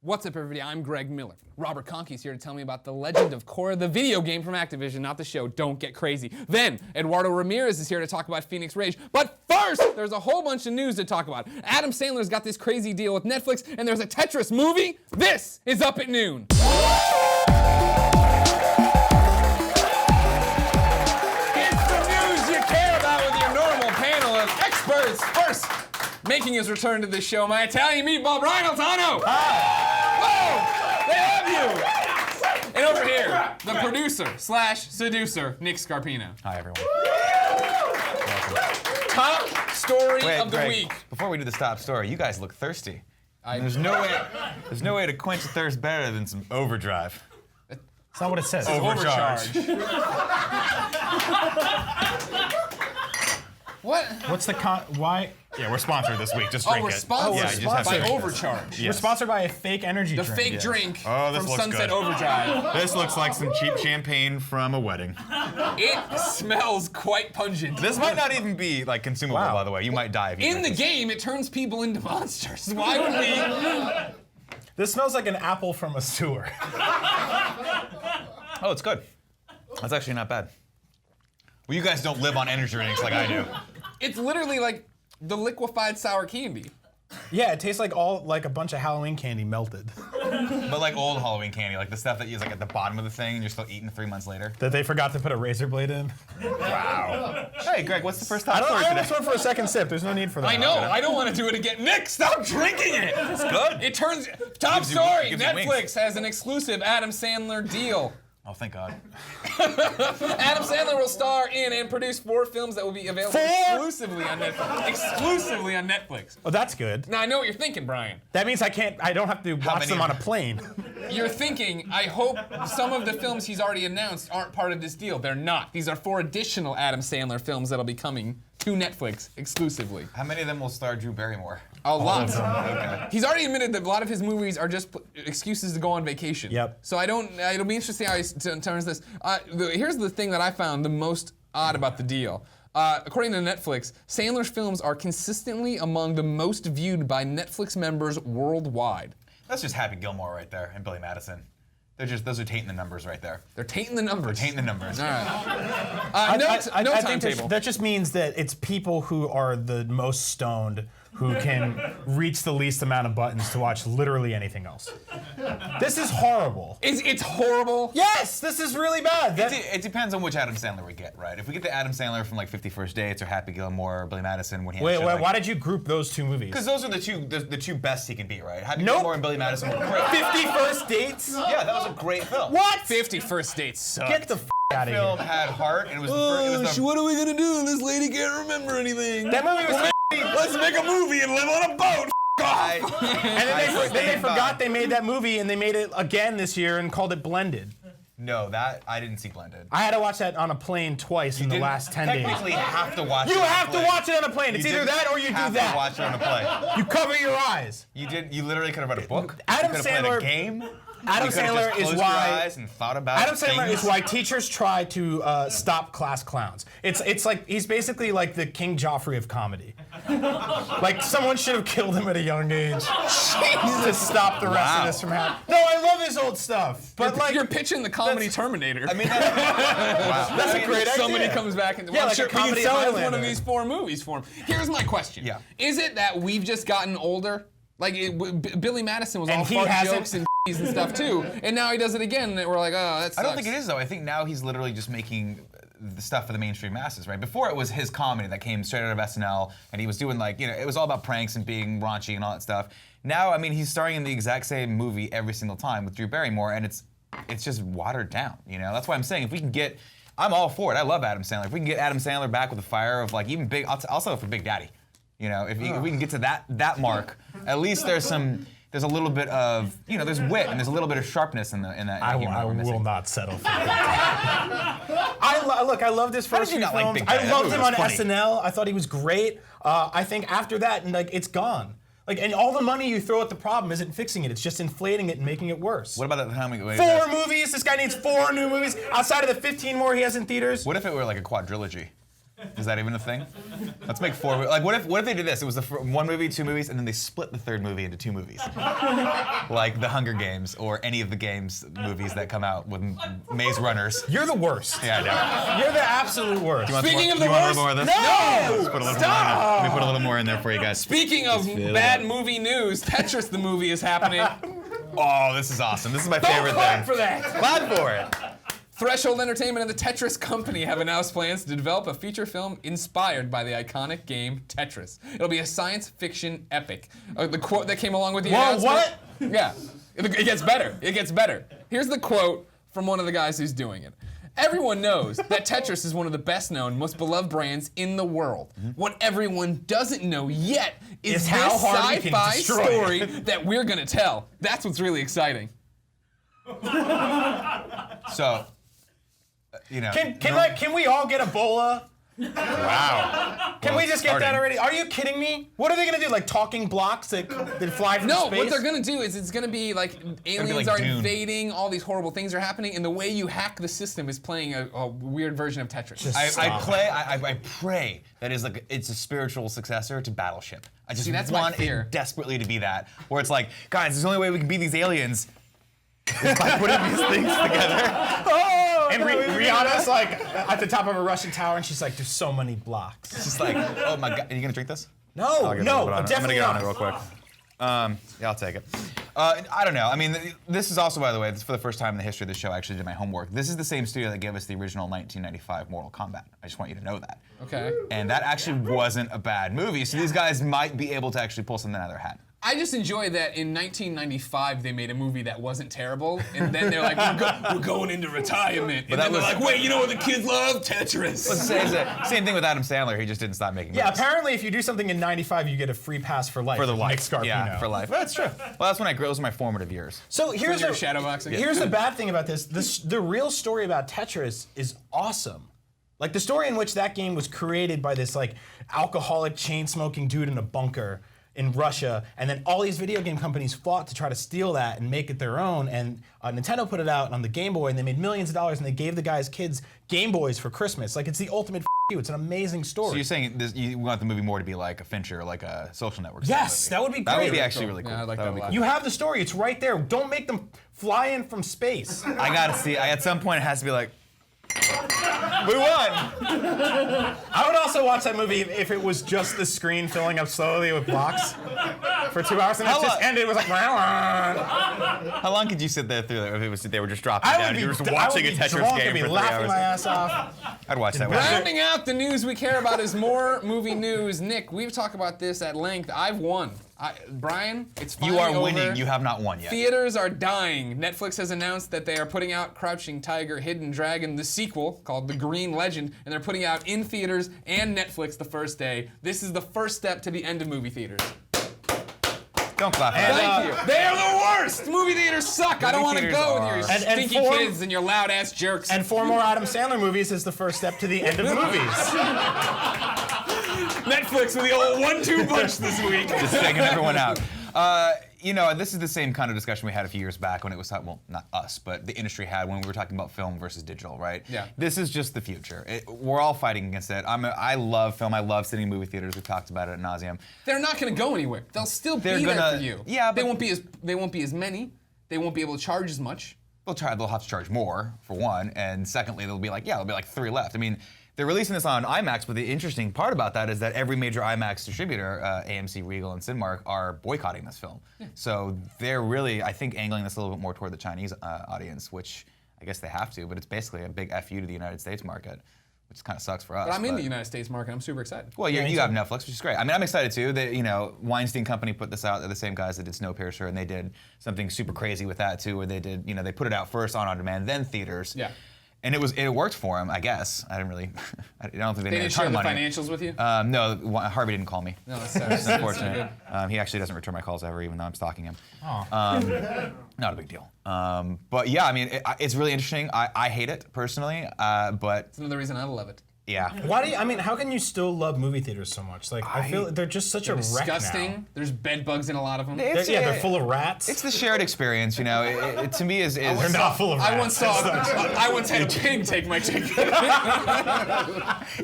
What's up, everybody? I'm Greg Miller. Robert Conkey's here to tell me about The Legend of Korra, the video game from Activision, not the show. Don't get crazy. Then, Eduardo Ramirez is here to talk about Fenix Rage. But first, there's a whole bunch of news to talk about. Adam Sandler's got this crazy deal with Netflix, and there's a Tetris movie. This is Up at Noon. It's the news you care about with your normal panel of experts. First, making his return to this show, my Italian meatball, Brian Altano. Hi. Whoa! They have you! And over here, the producer/seducer, Nick Scarpino. Hi, everyone. Top story of the Greg, week. Before we do the top story, you guys look thirsty. There's no way to quench a thirst better than some overdrive. That's not what it says. Overcharge. What? What's the why? Yeah, we're sponsored this week. Just drink we're it. sponsored Yeah, you just have to by drink it. Overcharge. We're Yes. sponsored by a fake energy The drink. fake drink Oh, this from looks Sunset good. Overdrive. This looks like some cheap champagne from a wedding. It smells quite pungent. This might not even be like consumable, Wow. by the way. You might die if you In drink the this. game, it turns people into monsters. Why would we? This smells like an apple from a sewer. Oh, it's good. That's actually not bad. Well, you guys don't live on energy drinks like I do. It's literally like the liquefied sour candy. Yeah, it tastes like a bunch of Halloween candy melted But like old Halloween candy, like the stuff that is like at the bottom of the thing and you're still eating 3 months later. that they forgot to put a razor blade in. Wow. Hey, Greg, what's the first top I story today? almost went for a second sip. There's no need for that. I know. I don't want to do it again. Nick, stop drinking it. It's good. It turns. Top Gives you- story. gives you Netflix wings. has an exclusive Adam Sandler deal. Oh, thank God. Adam Sandler will star in and produce 4 films that will be available 4? exclusively on Netflix. Exclusively on Netflix. Oh, that's good. Now I know what you're thinking, Brian. That means I don't have to watch many them of on a plane. You're thinking, I hope some of the films he's already announced aren't part of this deal. They're not. These are 4 additional Adam Sandler films that'll be coming to Netflix exclusively. How many of them will star Drew Barrymore? A lot. Okay. He's already admitted that a lot of his movies are just excuses to go on vacation. Yep. So it'll be interesting how he turns this. Here's the thing that I found the most odd about the deal. According to Netflix, Sandler's films are consistently among the most viewed by Netflix members worldwide. That's just Happy Gilmore right there and Billy Madison. Those are tainting the numbers right there. They're tainting the numbers. Tainting the numbers. All right. I No think timetable. that just means that it's people who are the most stoned who can reach the least amount of buttons to watch literally anything else. This is horrible. It's horrible. Yes, this is really bad. It depends on which Adam Sandler we get, right? If we get the Adam Sandler from like 50 First Dates or Happy Gilmore or Billy Madison when he Wait, why did you group those 2 movies? Because those are the two best he can beat, right? Happy Nope. Gilmore and Billy Madison were great. 50 First Dates? Yeah, that was a great film. What? 50 First Dates suck. Get the out of Film here. had heart and it was the What are we gonna do? This lady can't remember anything. That movie was. Let's make a movie and live on a boat. And then they forgot they made that movie and they made it again this year and called it Blended. No, that I didn't see Blended. I had to watch that on a plane twice in the Didn't last 10 days. technically have to watch it. You on a have to plane. watch it on a plane. It's You either didn't that or you do have that. to watch it on a plane. You cover your eyes. You literally could have read a book. Adam you could have Sandler- played a game. Adam you could have Sandler just is closed why- your eyes and thought about Adam Sandler things. is why teachers try to stop class clowns. It's like he's basically like the King Joffrey of comedy. Like someone should have killed him at a young age to stop the rest of this from happening. No, I love his old stuff, but like You're pitching the comedy Terminator. I mean, wow. that's a great idea. Somebody comes back and Yeah, well, like sure, a we can comedy sell of it as one of Highlander. these 4 movies for him. Here's my question. Yeah. Is it that we've just gotten older? Like Billy Madison was And all he fart hasn't. jokes and and stuff too, and now he does it again, and we're like, oh, that's. I don't think it is though. I think now he's literally just making the stuff for the mainstream masses, right? Before it was his comedy that came straight out of SNL, and he was doing like, it was all about pranks and being raunchy and all that stuff. Now, I mean, he's starring in the exact same movie every single time with Drew Barrymore, and it's just watered down. That's why I'm saying if we can get, I'm all for it. I love Adam Sandler. If we can get Adam Sandler back with the fire of like even big, I'll settle for Big Daddy. If we can get to that mark, at least there's a little bit of, there's wit and there's a little bit of sharpness in that humor. I we're missing. will not settle for that. I loved his first did you few not like films. Big Daddy? I That loved movie him was on funny. SNL. I thought he was great. I think after that, it's gone. And all the money you throw at the problem isn't fixing it. It's just inflating it and making it worse. What about that time we go? 4 movies. This guy needs 4 new movies outside of the 15 more he has in theaters. What if it were like a quadrilogy? Is that even a thing? Let's make 4. Like, what if they did this? It was one movie, 2 movies, and then they split the third movie into 2 movies, like The Hunger Games or any of the games movies that come out with Maze Runners. You're the worst. Yeah, I know. You're the absolute worst. Speaking of the you want a worst, little more of this? no! Let's put a little more in there. Let me put a little more in there for you guys. Speaking of bad movie news, Tetris the movie is happening. Oh, this is awesome. This is my Don't favorite clap thing. for that. Clap for it. Threshold Entertainment and the Tetris Company have announced plans to develop a feature film inspired by the iconic game Tetris. It'll be a science fiction epic. The quote that came along with the announcement. What? Yeah, it gets better. It gets better. Here's the quote from one of the guys who's doing it. Everyone knows that Tetris is one of the best known, most beloved brands in the world. What everyone doesn't know yet is how this hard we can sci-fi destroy story it. that we're gonna tell. That's what's really exciting. So, you know. Can we all get Ebola? Wow. Can we just get that starting. already? Are you kidding me? What are they gonna do? Like talking blocks that fly from No, space? what they're gonna do is it's gonna be like aliens like are Dune. invading, all these horrible things are happening, and the way you hack the system is playing a weird version of Tetris. I pray that it's a spiritual successor to Battleship. I just See, that's my want fear. it desperately to be that, where it's like, guys, the only way we can beat these aliens is by putting these things together. And Rihanna's like at the top of a Russian tower, and she's like, "There's so many blocks." It's just like, oh my God, are you gonna drink this? No, I'll get a little bit on it. I'm definitely gonna get on not. it real quick. Yeah, I'll take it. I don't know. I mean, this is also, by the way, this is for the first time in the history of the show I actually did my homework. This is the same studio that gave us the original 1995 Mortal Kombat. I just want you to know that. Okay. And that actually wasn't a bad movie. So these guys might be able to actually pull something out of their hat. I just enjoy that in 1995 they made a movie that wasn't terrible, and then they're like, we're going into retirement. And then they're like, wait, you know what the kids love? Tetris. Same thing with Adam Sandler. He just didn't stop making Yeah, movies. apparently if you do something in '95, you get a free pass for life. For the Nick life. Scarpino. Yeah, for life. That's true. Well, that's when those were my formative years. So here's you're the shadowboxing? Here's the bad thing about this. The real story about Tetris is awesome. Like the story in which that game was created by this like alcoholic chain smoking dude in a bunker in Russia, and then all these video game companies fought to try to steal that and make it their own. And Nintendo put it out on the Game Boy, and they made millions of dollars, and they gave the guys' kids Game Boys for Christmas. Like it's the ultimate you. It's an amazing story. So you're saying you want the movie more to be like a Fincher, like a Social Network? Yes, style movie. that would be great. That would be actually really cool. Yeah, I'd like that a lot. You have the story. It's right there. Don't make them fly in from space. I gotta see. At some point, it has to be like, we won. I would also watch that movie if it was just the screen filling up slowly with blocks for 2 hours, and it just ended. It was like, How long could you sit there through that if it was they were just dropping down and you were just watching a Tetris drunk game and be for 3 laughing hours? my ass off. I'd watch that one. Rounding out the news we care about is more movie news. Nick, we've talked about this at length. I've won. Brian, it's finally You are over. winning. You have not won yet. Theaters are dying. Netflix has announced that they are putting out Crouching Tiger, Hidden Dragon, the sequel called The Green Legend, and they're putting out in theaters and Netflix the first day. This is the first step to the end of movie theaters. Don't clap. Thank you. They are the worst. Movie theaters suck. I don't want to theaters go with are- your And stinky four- kids and your loud ass jerks. And 4 more Adam Sandler movies is the first step to the end of movies. Netflix with the old 1-2 punch this week. Just taking everyone out. You know, this is the same kind of discussion we had a few years back when it was, well, not us, but the industry had when we were talking about film versus digital, right? Yeah. This is just the future. We're all fighting against it. I love film. I love sitting in movie theaters. We've talked about it ad nauseum. They're not going to go anywhere. They'll still be They're there gonna- for you. yeah, they but- won't be as many. They won't be able to charge as much. They'll have to charge more, for one, and secondly, there'll be like 3 left. I mean, they're releasing this on IMAX, but the interesting part about that is that every major IMAX distributor, AMC, Regal, and Cinemark, are boycotting this film. Yeah. So they're really, I think, angling this a little bit more toward the Chinese audience, which I guess they have to, but it's basically a big FU to the United States market, which kind of sucks for us. But I'm in the United States market. I'm super excited. Well, you have Netflix, which is great. I mean, I'm excited too. Weinstein Company put this out. They're the same guys that did Snowpiercer, and they did something super crazy with that too, where they did, they put it out first on demand, then theaters. Yeah. And it worked for them, I guess. I don't think they They made a didn't ton share of the money. financials with you? No, Harvey didn't call me. No, that's sad. It's unfortunate. He actually doesn't return my calls ever, even though I'm stalking him. Not a big deal. But yeah, I mean, it's really interesting. I hate it personally, but That's another reason I love it. Yeah. Why do you, I mean, how can you still love movie theaters so much? Like, I feel they're just such a wreck now. Disgusting. There's bed bugs in a lot of them. They're full of rats. It's the shared experience, you know. It to me is They're not full of rats. I once had a pig take my ticket.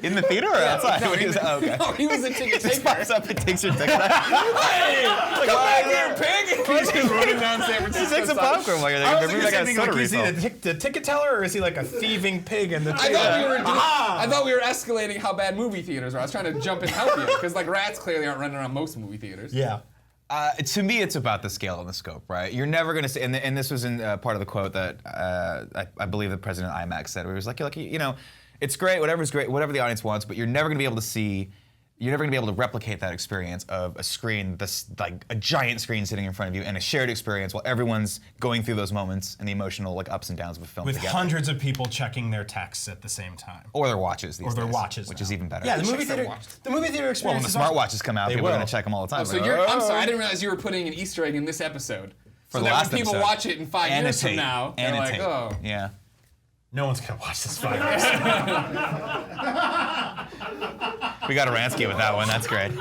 in the theater or outside? No, Okay. no, he was a ticket Just taker. pops up and takes your ticket. Hey, come back here, pig! He's just running down San Francisco. He takes a popcorn while you're there. I was Maybe I got a thinking, soda like, is he refill. the ticket teller, or is he like a thieving pig in the I theater? thought we were escalating how bad movie theaters are. I was trying to jump and help you because like rats clearly aren't running around most movie theaters. Yeah. To me, it's about the scale and the scope, right? You're never going to say, and this was in part of the quote that I believe the president of IMAX said, where he was like, you know, it's great, whatever's great, whatever the audience wants, but you're never going to be able to see. You're never going to be able to replicate that experience of a screen, like a giant screen sitting in front of you, and a shared experience while everyone's going through those moments and the emotional like ups and downs of a film With together. hundreds of people checking their texts at the same time. Or their watches these days. Which now. is even better. Yeah, the movie their theater. watches. The movie theater experience. When the is smartwatches come out, They people are will. going to check them all the time. So I'm sorry, I didn't realize you were putting an Easter egg in this episode. For So the that last when people episode. watch it in 5 years from now, they're like, Annotate. oh. Yeah. No one's gonna watch this 5 years. We got a Ransky with that one. That's great.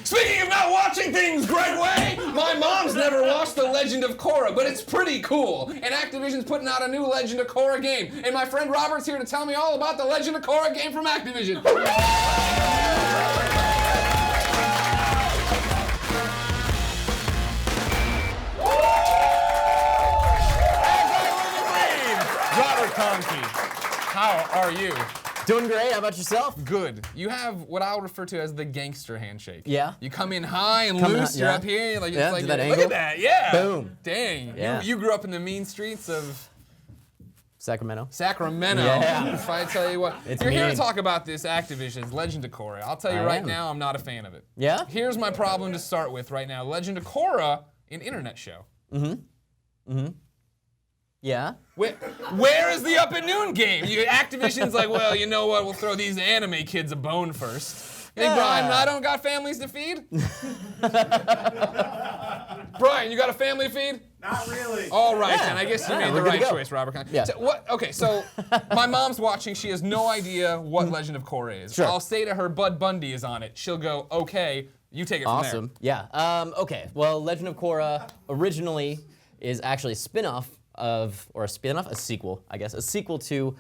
Speaking of not watching things Greg Way, my mom's never watched The Legend of Korra, but it's pretty cool. And Activision's putting out a new Legend of Korra game. And my friend Robert's here to tell me all about the Legend of Korra game from Activision. Robert Conkey, how are you? Doing great. How about yourself? Good. You have what I'll refer to as the gangster handshake. Yeah. You come in high and Coming loose. out, You're yeah. up here. Like, Yeah, it's like do that look angle. at that. Yeah. Boom. Dang. Yeah. You grew up in the mean streets of Sacramento. Sacramento. Yeah. If I tell you what. It's You're here to mean. talk about this Activision's Legend of Korra. I'll tell you I right am. now, I'm not a fan of it. Yeah? Here's my problem to start with right now. Legend of Korra, an internet show. Yeah. Where is the up at noon game? Activision's like, well, you know what? We'll throw these anime kids a bone first. Hey, Brian, I don't got families to feed? Brian, you got a family to feed? Not really. All right, then. I guess you made the we're good right to go. choice, Robert. Yeah. So, okay, so my mom's watching. She has no idea what Legend of Korra is. Sure. I'll say to her, Bud Bundy is on it. She'll go, okay, you take it from there. Awesome. Yeah. Okay. Well, Legend of Korra originally is actually a spin-off of, or a sequel, I guess, a sequel to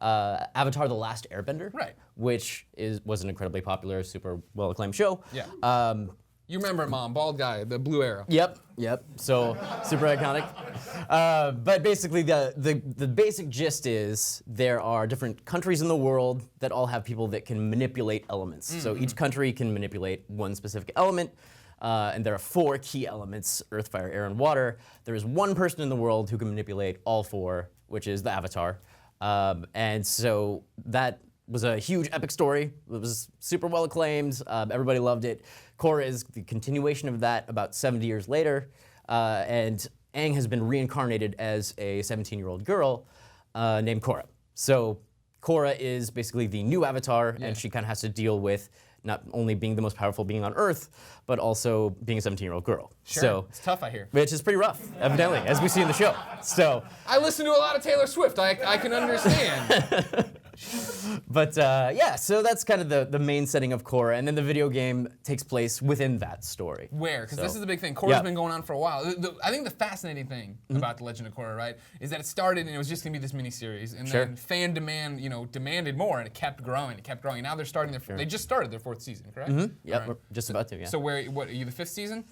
Avatar: The Last Airbender. Right. Which was an incredibly popular, super well-acclaimed show. Yeah. You remember it, Mom, bald guy, the blue arrow. Yep. So super iconic. But basically, the basic gist is there are different countries in the world that all have people that can manipulate elements. So each country can manipulate one specific element. And there are 4 key elements: earth, fire, air, and water. There is one person in the world who can manipulate all 4, which is the Avatar. And so that was a huge epic story. It was super well acclaimed. Everybody loved it. Korra is the continuation of that about 70 years later. And Aang has been reincarnated as a 17-year-old girl named Korra. So Korra is basically the new Avatar, and she kind of has to deal with not only being the most powerful being on Earth, but also being a 17-year-old girl. Sure. So, It's tough, I hear. which is pretty rough, evidently, as we see in the show. So, I listen to a lot of Taylor Swift. I can understand. but yeah, so that's kind of the main setting of Korra, and then the video game takes place within that story. Where? Because this So- is the big thing. Korra's Yeah. been going on for a while. I think the fascinating thing about The Legend of Korra, right, is that it started and it was just going to be this miniseries, and Sure. then fan demand, demanded more, and it kept growing. It kept growing. And now they're starting they just started their 4th season, correct? Yep, All right. we're just about to, yeah. So what are you the 5th season?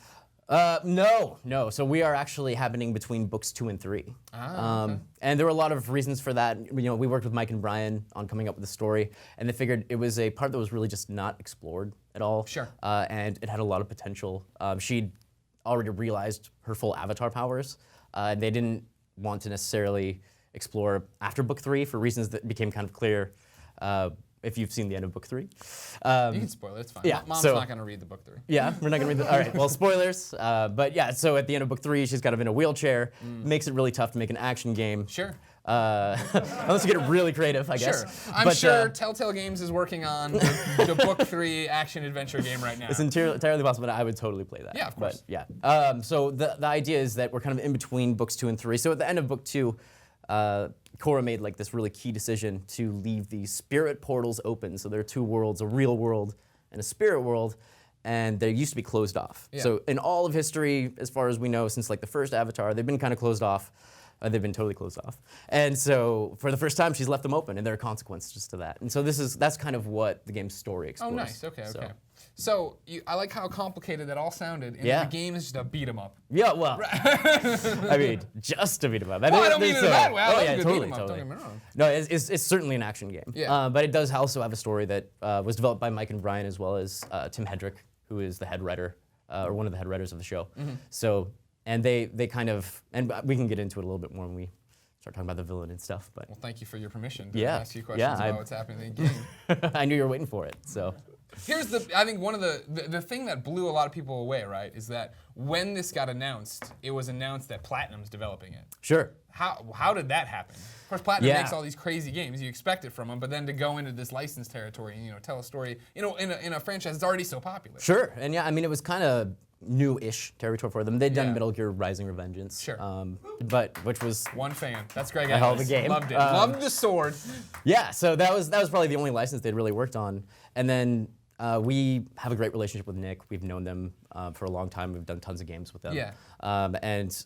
No. So we are actually happening between books 2 and 3. Okay. And there were a lot of reasons for that. We worked with Mike and Brian on coming up with the story, and they figured it was a part that was really just not explored at all. Sure. And it had a lot of potential. She'd already realized her full Avatar powers, and they didn't want to necessarily explore after book 3 for reasons that became kind of clear. If you've seen the end of book 3. You can spoil it. It's fine. yeah, Mom's so- not going to read the book 3. Yeah, we're not gonna read the. All right, well, spoilers. But yeah, so at the end of book 3, she's kind of in a wheelchair. Makes it really tough to make an action game. Sure. Unless you get really creative, I guess. Sure. I'm But, sure Telltale Games is working on the book 3 action adventure game right now. It's entirely possible, and I would totally play that. Yeah, of course. But yeah. So the idea is that we're kind of in between books 2 and 3. So at the end of book 2, Korra made like this really key decision to leave the spirit portals open. So there are two worlds, a real world and a spirit world, and they used to be closed off. Yeah. So in all of history, as far as we know, since like the first Avatar, they've been kind of closed off. They've been totally closed off. And so for the first time, she's left them open, and there are consequences to that. And so that's kind of what the game's story explores. Oh, nice. Okay, So- okay. So I like how complicated that all sounded. And Yeah. the game is just a beat 'em up. Yeah, well, I mean, just to beat 'em up. Well, I don't mean it in a bad way. I Oh love yeah, a good totally, beat 'em up, totally. don't get me wrong. No, it's certainly an action game. Yeah. But it does also have a story that was developed by Mike and Brian as well as Tim Hedrick, who is the head writer, or one of the head writers of the show. Mm-hmm. So, and they kind of, and we can get into it a little bit more when we start talking about the villain and stuff. But Well, thank you for your permission to Yeah, ask you questions yeah, about I- what's happening in the game. I knew you were waiting for it. So. I think one of the thing that blew a lot of people away, right, is that when this got announced, it was announced that Platinum's developing it. Sure. How did that happen? Of course, Platinum Yeah. makes all these crazy games. You expect it from them, but then to go into this licensed territory and tell a story, in a franchise that's already so popular. Sure, and yeah, I mean, it was kind of new-ish territory for them. They'd done Yeah. Metal Gear Rising: Revengeance, Sure. But which was One fan. That's Greg A hell of a Adams. game. Loved it. Um, Loved the sword. yeah. So that was probably the only license they'd really worked on, and then we have a great relationship with Nick. We've known them for a long time. We've done tons of games with them. Yeah. And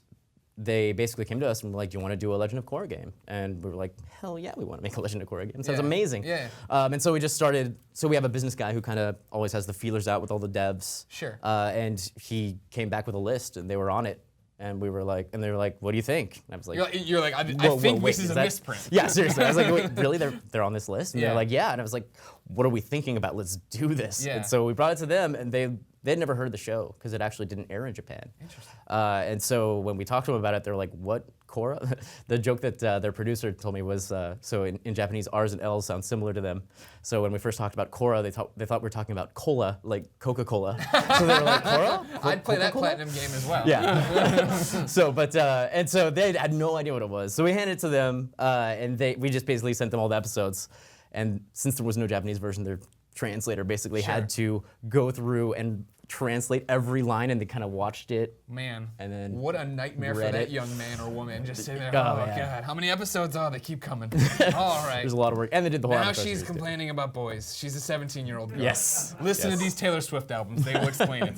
they basically came to us and were like, "Do you want to do a Legend of Korra game?" And we were like, "Hell yeah, we want to make a Legend of Korra game. Sounds Yeah. amazing." Yeah. And so we just started. So we have a business guy who kind of always has the feelers out with all the devs. Sure. And he came back with a list, and they were on it. And we were like, and they were like, "What do you think?" And I was like, You're like, I Whoa, think wait, this is a that- misprint. Yeah, seriously. I was like, wait, really? They're on this list? And Yeah. they're like, yeah. And I was like, what are we thinking about? Let's do this. Yeah. And so we brought it to them, and they'd never heard of the show because it actually didn't air in Japan. Interesting. And so when we talked to them about it, they were like, what, Korra? The joke that their producer told me was, so in Japanese, R's and L's sound similar to them. So when we first talked about Korra, they thought we were talking about cola, like Coca-Cola. So they were like, Korra? I'd play that Coca-Cola? Platinum game as well. Yeah. And so they had no idea what it was. So we handed it to them, and we just basically sent them all the episodes. And since there was no Japanese version, their translator basically had to go through and translate every line, and they kind of watched it. Man, And then what a nightmare for read that it. young man or woman just sitting there. Oh, Oh, yeah. God, how many episodes? Oh, they keep coming. All right. There's a lot of work, and they did the whole. Now Avatar she's series, too. complaining about boys. She's a 17-year-old girl. Yes. Listen Yes. to these Taylor Swift albums. They will explain it.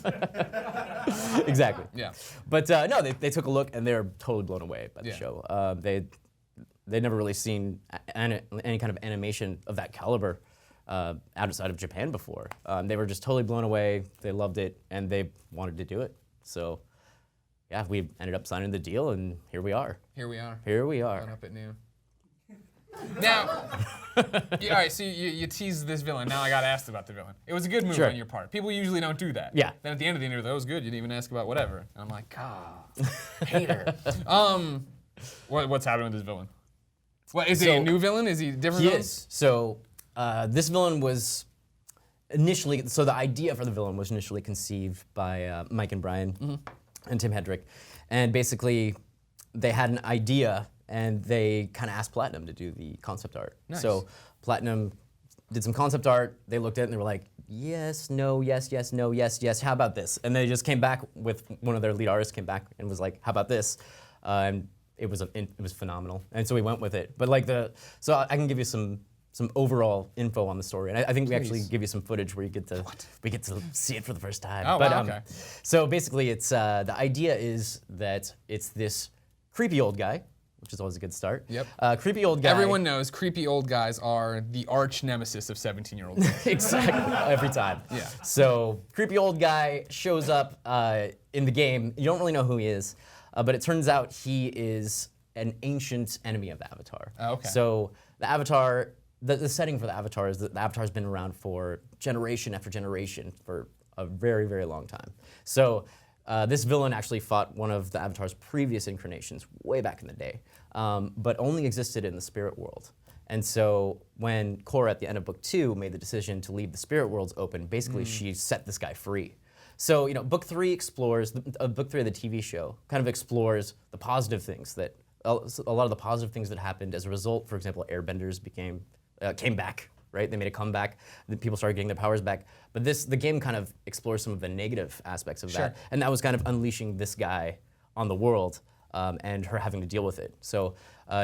Exactly. Yeah. But no, they took a look, and they're totally blown away by the Yeah. show. They'd never really seen any kind of animation of that caliber outside of Japan before. They were just totally blown away. They loved it, and they wanted to do it. So, yeah, we ended up signing the deal, and here we are. Here we are. Here we On are. up at noon. Now, all right, so you teased this villain. Now I got asked about the villain. It was a good move Sure. on your part. People usually don't do that. Yeah. Then at the end of the interview, that was good. You didn't even ask about whatever. And I'm like, hater. What's happening with this villain? What is he a So- new villain? Is he different? He villain? is. So, this villain was initially, so the idea for the villain was initially conceived by Mike and Brian and Tim Hedrick. And basically, they had an idea, and they kind of asked Platinum to do the concept art. Nice. So Platinum did some concept art. They looked at it and they were like, yes, no, yes, yes, no, yes, yes. How about this? And they just came back with one of their lead artists came back and was like, how about this? And it was phenomenal. And so we went with it. But so I can give you some overall info on the story, and I think we actually Please. give you some footage where we get to see it for the first time. Oh, wow, okay. So basically, it's the idea is that it's this creepy old guy, which is always a good start. Yep. Creepy old guy. Everyone knows creepy old guys are the arch nemesis of 17-year-olds. Exactly, every time. Yeah. So creepy old guy shows up in the game. You don't really know who he is, but it turns out he is an ancient enemy of the Avatar. Oh, okay. So the Avatar, the setting for the Avatar is that the Avatar's been around for generation after generation for a very, very long time. So this villain actually fought one of the Avatar's previous incarnations way back in the day, but only existed in the spirit world. And so when Korra at the end of book 2 made the decision to leave the spirit worlds open, basically she set this guy free. So book 3 explores, book 3 of the TV show kind of explores the positive things that, a lot of the positive things that happened as a result. For example, airbenders came back, right? They made a comeback. The people started getting their powers back. But the game kind of explores some of the negative aspects of that. And that was kind of unleashing this guy on the world. and her having to deal with it. So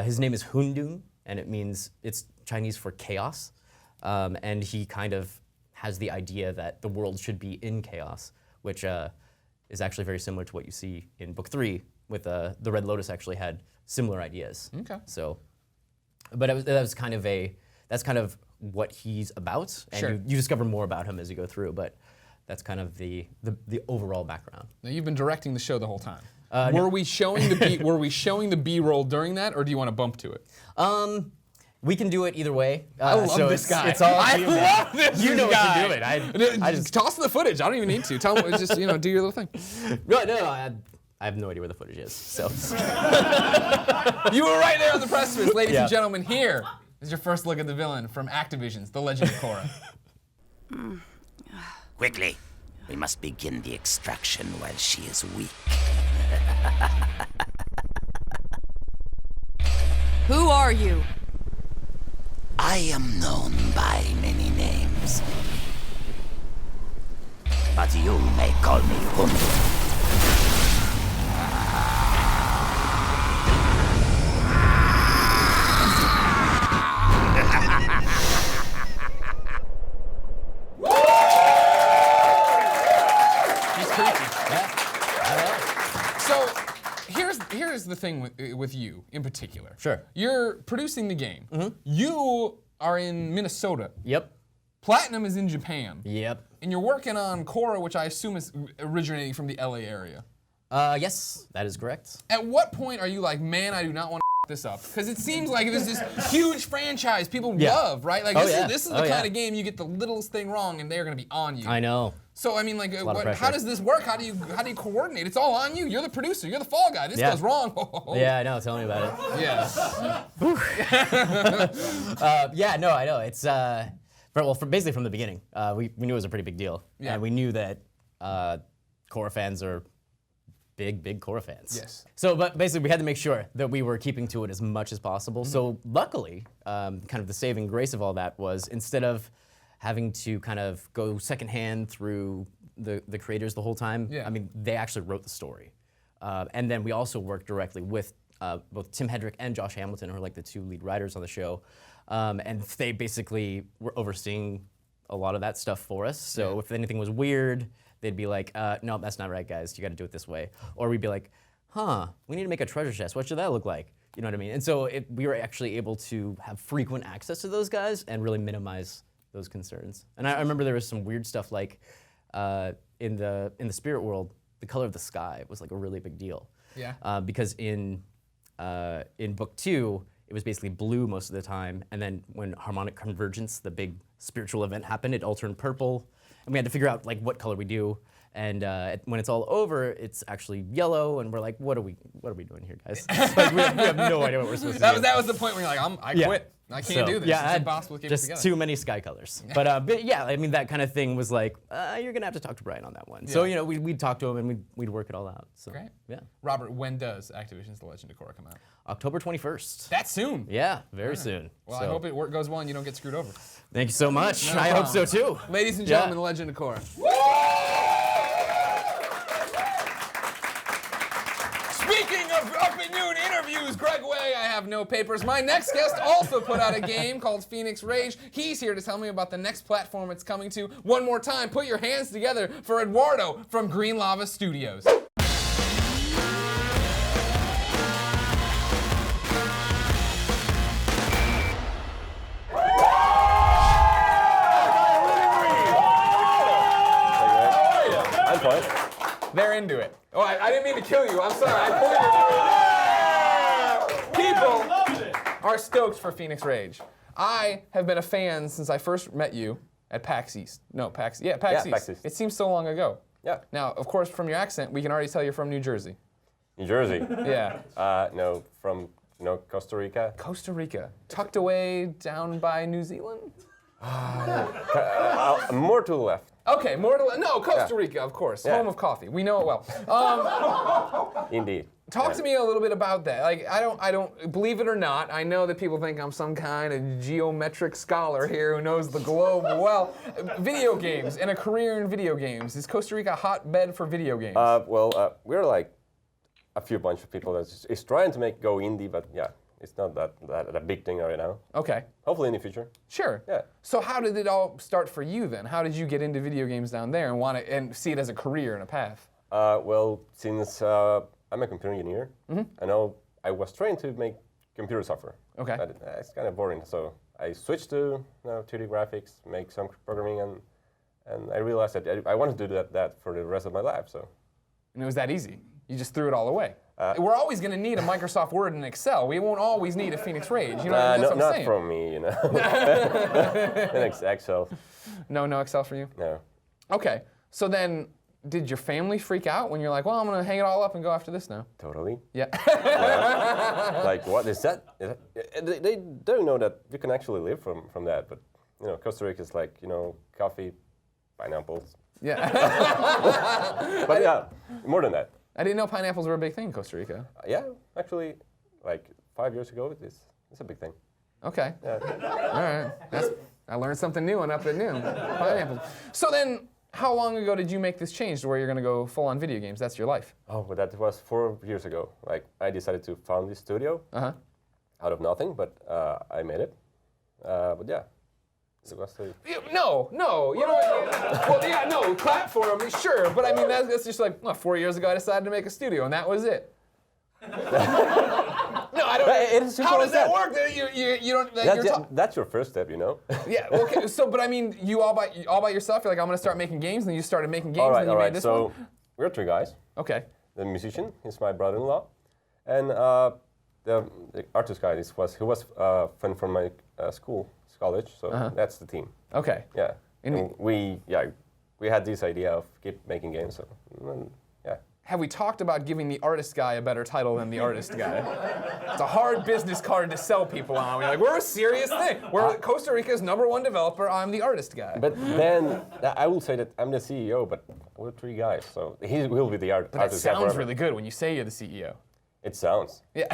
his name is Hundun, and it's Chinese for chaos, and he kind of has the idea that the world should be in chaos, which is actually very similar to what you see in book 3 with the Red Lotus actually had similar ideas. Okay. So, but that's kind of what he's about, and Sure. you discover more about him as you go through. But that's kind of the overall background. Now you've been directing the show the whole time. Were we showing the B-roll during that, or do you want to bump to it? We can do it either way. I love so this guy. It's all up I to you, man. love this You know guy. what to do it. I just toss the footage. I don't even need to. Tell him, just do your little thing. no. I have no idea where the footage is. So You were right there on the precipice, ladies Yeah. and gentlemen. Here is your first look at the villain from Activision's The Legend of Korra. Quickly, we must begin the extraction while she is weak. Who are you? I am known by many names, but you may call me Hunter. He's creepy. yeah. So here's the thing with you in particular. Sure. You're producing the game. You are in Minnesota. Yep. Platinum is in Japan. Yep. And you're working on Korra, which I assume is originating from the LA area. Yes, that is correct. At what point are you like, man, I do not want to this up? Because it seems like there's this huge franchise people Yeah. love, right? Like Oh, this, yeah. this is the Oh, kind yeah. of game you get the littlest thing wrong and they're gonna be on you. I know. So I mean, like, lot of how pressure. does this work? How do you coordinate? It's all on you. You're the producer. You're the fall guy. This Yeah. goes wrong. Yeah, I know. Tell me about it. Yeah. Yeah, no, I know. It's basically from the beginning, we knew it was a pretty big deal, Yeah. and we knew that Korra fans are big Korra fans. Yes. So, but basically, we had to make sure that we were keeping to it as much as possible. So, luckily, kind of the saving grace of all that was instead of having to kind of go secondhand through the creators the whole time. Yeah. I mean, they actually wrote the story, and then we also worked directly with both Tim Hedrick and Josh Hamilton, who are like the 2 lead writers on the show, and they basically were overseeing a lot of that stuff for us. So if anything was weird, they'd be like, no, that's not right, guys. You got to do it this way. Or we'd be like, we need to make a treasure chest. What should that look like? You know what I mean? And so we were actually able to have frequent access to those guys and really minimize those concerns. And I remember there was some weird stuff like in the spirit world, the color of the sky was like a really big deal. Yeah. Because in book 2, it was basically blue most of the time, and then when harmonic convergence, the big spiritual event happened, it all turned purple, and we had to figure out like what color we do. And when it's all over, it's actually yellow, and we're like, what are we doing here, guys? Like, we have no idea what we're supposed to do. That was the point where you're like, I Yeah. quit. I can't do this. Yeah, It's impossible to keep it just together. too many sky colors. But yeah, I mean that kind of thing was like, you're gonna have to talk to Brian on that one. So Yeah. we'd talk to him and we'd work it all out. So Great. yeah, Robert, when does Activision's The Legend of Korra come out? October 21st. That soon. Yeah, very soon. Well, So, I hope it goes well and you don't get screwed over. Thank you so much. I hope so too. Ladies and Yeah. gentlemen, The Legend of Korra. Speaking of up at noon interviews, Greg Way, I have no papers. My next guest also put out a game called Fenix Rage. He's here to tell me about the next platform it's coming to. One more time, put your hands together for Eduardo from Green Lava Studios. I'm fine. They're into it. Oh, I didn't mean to kill you. I'm sorry. I pointed. People are stoked for Fenix Rage. I have been a fan since I first met you at PAX East. No, PAX. Yeah, PAX East. PAX East. It seems so long ago. Yeah. Now, of course, from your accent, we can already tell you're from New Jersey. New Jersey. Yeah. No, from Costa Rica. Costa Rica, tucked away down by New Zealand. More to the left. Okay, more to no Costa Yeah. Rica, of course, Yeah. home of coffee. We know it well. Indeed. Talk to me a little bit about that. Like, I don't believe it or not. I know that people think I'm some kind of geometric scholar here who knows the globe well. Video games and a career in video games. Is Costa Rica a hotbed for video games? We're like a few bunch of people that is trying to go indie, but yeah, it's not that a big thing right now. Okay. Hopefully in the future. Sure. Yeah. So how did it all start for you then? How did you get into video games down there and want to and see it as a career and a path? Well, since I'm a computer engineer, I know I was trained to make computer software. Okay. But it's kind of boring, so I switched to 2D graphics, make some programming, and I realized that I wanted to do that for the rest of my life. So. And it was that easy. You just threw it all away. We're always going to need a Microsoft Word and Excel. We won't always need a Phoenix Rage. You know, that's what I'm not saying. from me, you know. Excel. No Excel for you? No. Okay. So then, did your family freak out when you're like, well, I'm going to hang it all up and go after this now? Totally. Yeah. Like, what is that? They don't know that you can actually live from that. But, you know, Costa Rica is like, you know, coffee, pineapples. Yeah. But yeah, more than that. I didn't know pineapples were a big thing in Costa Rica. Yeah, actually, like 5 years ago, it's a big thing. Okay. Yeah. All right. I learned something new and up at noon. Pineapples. So then, how long ago did you make this change to where you're going to go full on video games? That's your life. Oh, but that was 4 years ago. Like, I decided to found this studio out of nothing, but I made it. But yeah. It was No, you know what? Well, yeah, no, clap for him, sure. But I mean, that's just like, well, 4 years ago I decided to make a studio, and that was it. No, I don't. It is How does that work? You don't. That's your first step, you know. Yeah. Okay. So, but I mean, you all by yourself. You're like, I'm gonna start making games, and then you started making games, and you made this so one. we're 3 guys. Okay. The musician is my brother-in-law, and the artist guy he was a friend from my college. So that's the team. Okay. Yeah. And we had this idea of keep making games. So yeah. Have we talked about giving the artist guy a better title than the artist guy? It's a hard business card to sell people on. We're like, we're a serious thing. We're Costa Rica's #1 developer. I'm the artist guy. But then I will say that I'm the CEO, but we're 3 guys, so he will be the artist. That sounds really good when you say you're the CEO. It sounds. Yeah.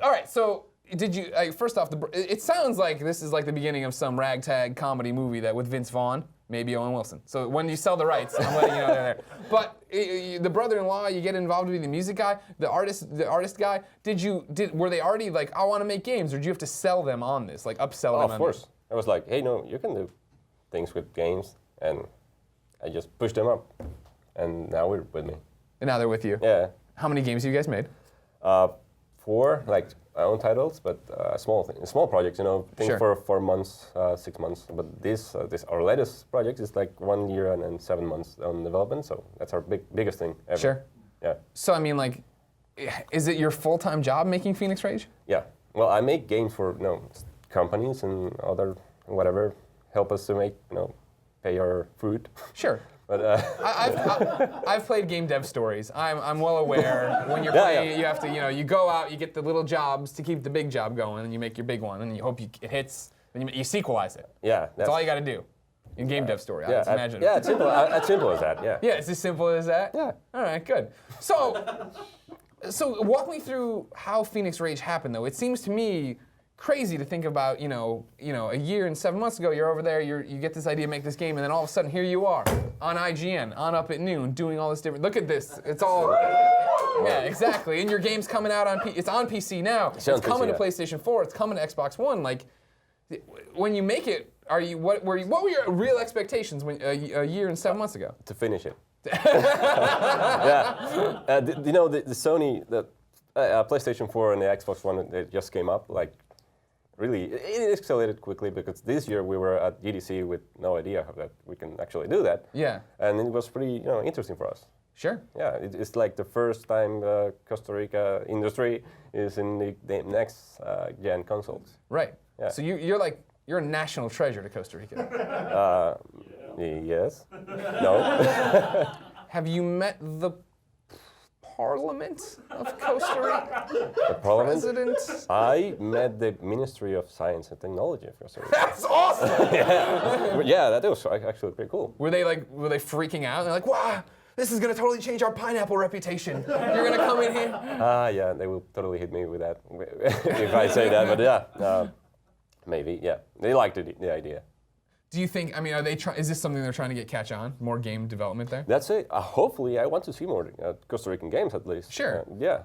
All right. So did you? First off, it sounds like this is like the beginning of some ragtag comedy movie that with Vince Vaughn. Maybe Owen Wilson. So when you sell the rights, I'm letting you know they're there. But the brother-in-law, you get involved with the music guy, the artist guy. Were they already like, I want to make games, or did you have to sell them on this, like upsell them? Of course. I was like, hey, no, you can do things with games, and I just pushed them up, and now we're with me. And now they're with you. Yeah. How many games have you guys made? 4, like our own titles, but small projects, you know, things Sure. for 4 months, 6 months. But this our latest project is like 1 year and 7 months on development, so that's our biggest thing ever. Sure. Yeah. So I mean, like, is it your full-time job making Phoenix Rage? Yeah. Well, I make games for companies and other whatever help us to make pay our food. Sure. But I've played game dev stories. I'm well aware when you're playing, you have to, you go out, you get the little jobs to keep the big job going, and you make your big one, and you hope it hits, and you sequelize it. Yeah. That's all you got to do in game dev story. Yeah, I can imagine. Yeah, it's simple. As simple as that. Yeah. Yeah, it's as simple as that. Yeah. All right, good. So walk me through how Phoenix Rage happened, though. It seems to me crazy to think about, a year and 7 months ago, you're over there, you get this idea, make this game, and then all of a sudden, here you are on IGN, on Up at Noon, doing all this different. Look at this. It's all. Yeah, exactly. And your game's coming out it's on PC now. It's coming to PlayStation 4. It's coming to Xbox One. Like, when you make it, what were your real expectations a year and 7 months ago? To finish it. Yeah. The Sony, the PlayStation 4 and the Xbox One, they just came up. Like, really, it escalated quickly because this year we were at GDC with no idea that we can actually do that. Yeah. And it was pretty, interesting for us. Sure. Yeah, it's like the first time Costa Rica industry is in the next gen consoles. Right. Yeah. So you're a national treasure to Costa Rica. Yes. No. Have you met the Parliament of Costa Rica? The Parliament? President? I met the Ministry of Science and Technology of Costa Rica. That's awesome! Yeah, that was actually pretty cool. Were they freaking out? They're like, wow, this is gonna totally change our pineapple reputation. You're gonna come in here? Yeah, they will totally hit me with that if I say that, but yeah. Maybe, yeah. They liked the idea. Do you think? I mean, is this something they're trying to catch on? More game development there? That's it. Hopefully, I want to see more Costa Rican games at least. Sure. Yeah.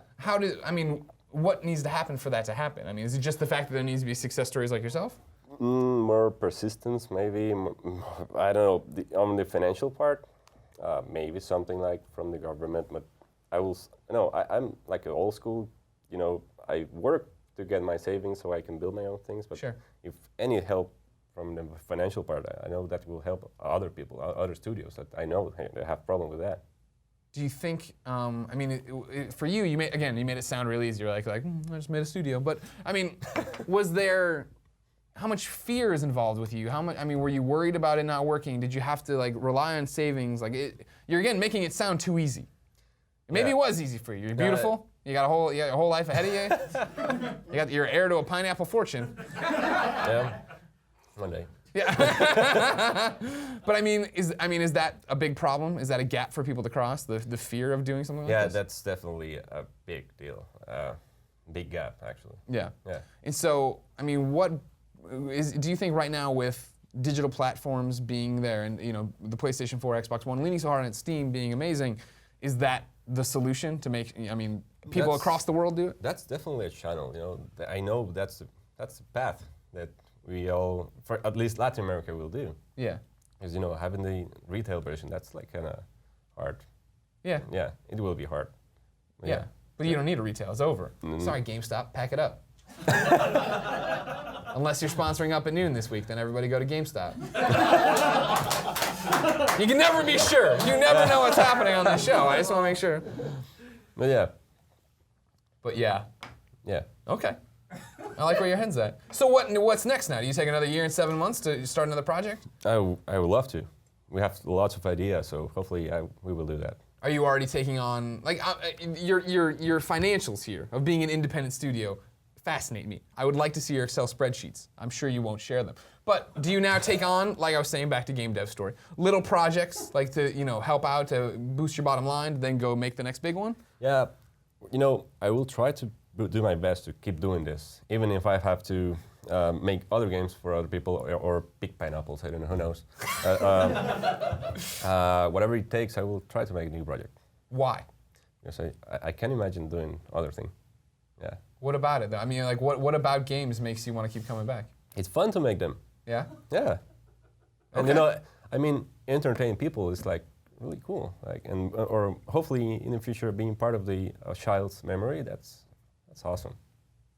What needs to happen for that to happen? I mean, is it just the fact that there needs to be success stories like yourself? More persistence, maybe. I don't know. On the financial part, maybe something like from the government. But I'm like an old school. You know, I work to get my savings so I can build my own things. But sure. If any help from the financial part, I know that will help other people, other studios that I know they have problem with that. Do you think? For you, you made it sound really easy. You're like, I just made a studio. But I mean, was there? How much fear is involved with you? How much? I mean, were you worried about it not working? Did you have to like rely on savings? You're again making it sound too easy. Maybe it was easy for you. You're beautiful. You got a whole life ahead of you. You're heir to a pineapple fortune. Yeah. One day. Yeah. But I mean, is that a big problem? Is that a gap for people to cross? The fear of doing something like this? Yeah, that's definitely a big deal. Big gap, actually. Yeah. Yeah. And so, I mean, do you think right now with digital platforms being there and the PlayStation 4, Xbox One leaning so hard on Steam being amazing, is that the solution to make people across the world do it? That's definitely a channel. I know that's the path that we all, for at least Latin America, will do. Yeah. Because having the retail version, that's like kind of hard. Yeah. Yeah, it will be hard. Yeah. But you don't need a retail. It's over. Sorry, GameStop, pack it up. Unless you're sponsoring Up at Noon this week, then everybody go to GameStop. You can never be sure. You never know what's happening on this show. I just want to make sure. But yeah. Yeah. Okay. I like where your head's at. So what's next now? Do you take another year and 7 months to start another project? I would love to. We have lots of ideas, so hopefully we will do that. Are you already taking on your financials here of being an independent studio? Fascinate me. I would like to see your Excel spreadsheets. I'm sure you won't share them. But do you now take on, like I was saying, back to game dev story, little projects like to help out to boost your bottom line, then go make the next big one? Yeah, I will try to do my best to keep doing this, even if I have to make other games for other people or pick pineapples. I don't know, who knows. Whatever it takes, I will try to make a new project. Why? Because I can't imagine doing other thing. Yeah. What about it though? I mean, like what about games makes you want to keep coming back? It's fun to make them. Yeah? Yeah. Okay. And entertaining people is like really cool. Or hopefully in the future being part of the child's memory, that's awesome.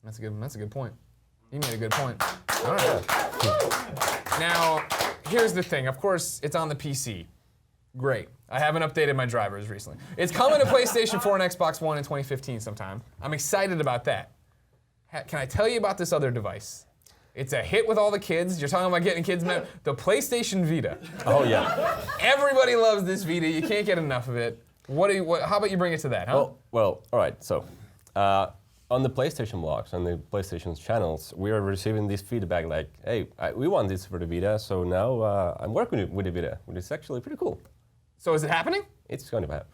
That's a good point. You made a good point. All right. Now, here's the thing. Of course, it's on the PC. Great. I haven't updated my drivers recently. It's coming to PlayStation 4 and Xbox One in 2015 sometime. I'm excited about that. Can I tell you about this other device? It's a hit with all the kids. You're talking about getting kids mad. The PlayStation Vita. Oh yeah. Everybody loves this Vita. You can't get enough of it. How about you bring it to that, huh? Well, all right. So, on the PlayStation blogs, on the PlayStation channels, we are receiving this feedback like, hey, we want this for the Vita, so now I'm working with the Vita, which is actually pretty cool. So is it happening? It's going to happen.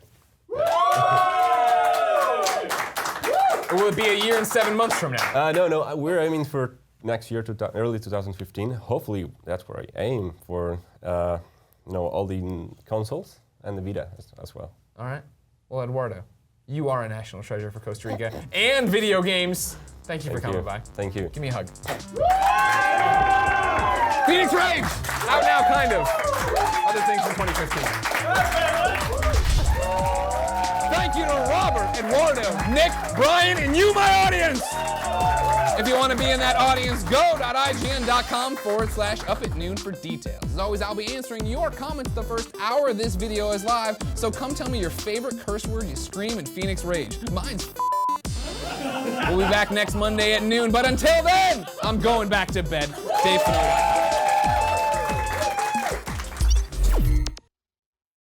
Or will it be a year and 7 months from now? No, we're aiming for next year, early 2015. Hopefully, that's where I aim for, all the consoles and the Vita as well. All right. Well, Eduardo, you are a national treasure for Costa Rica and video games. Thank you for coming by. Thank you. Give me a hug. Fenix Rage! Out now, kind of. Other things in 2015. Thank you to Robert, Eduardo, Nick, Brian, and you, my audience! If you want to be in that audience, go.ign.com/upatnoon for details. As always, I'll be answering your comments the first hour this video is live, so come tell me your favorite curse word you scream in Fenix Rage. Mine's We'll be back next Monday at noon, but until then, I'm going back to bed. Stay for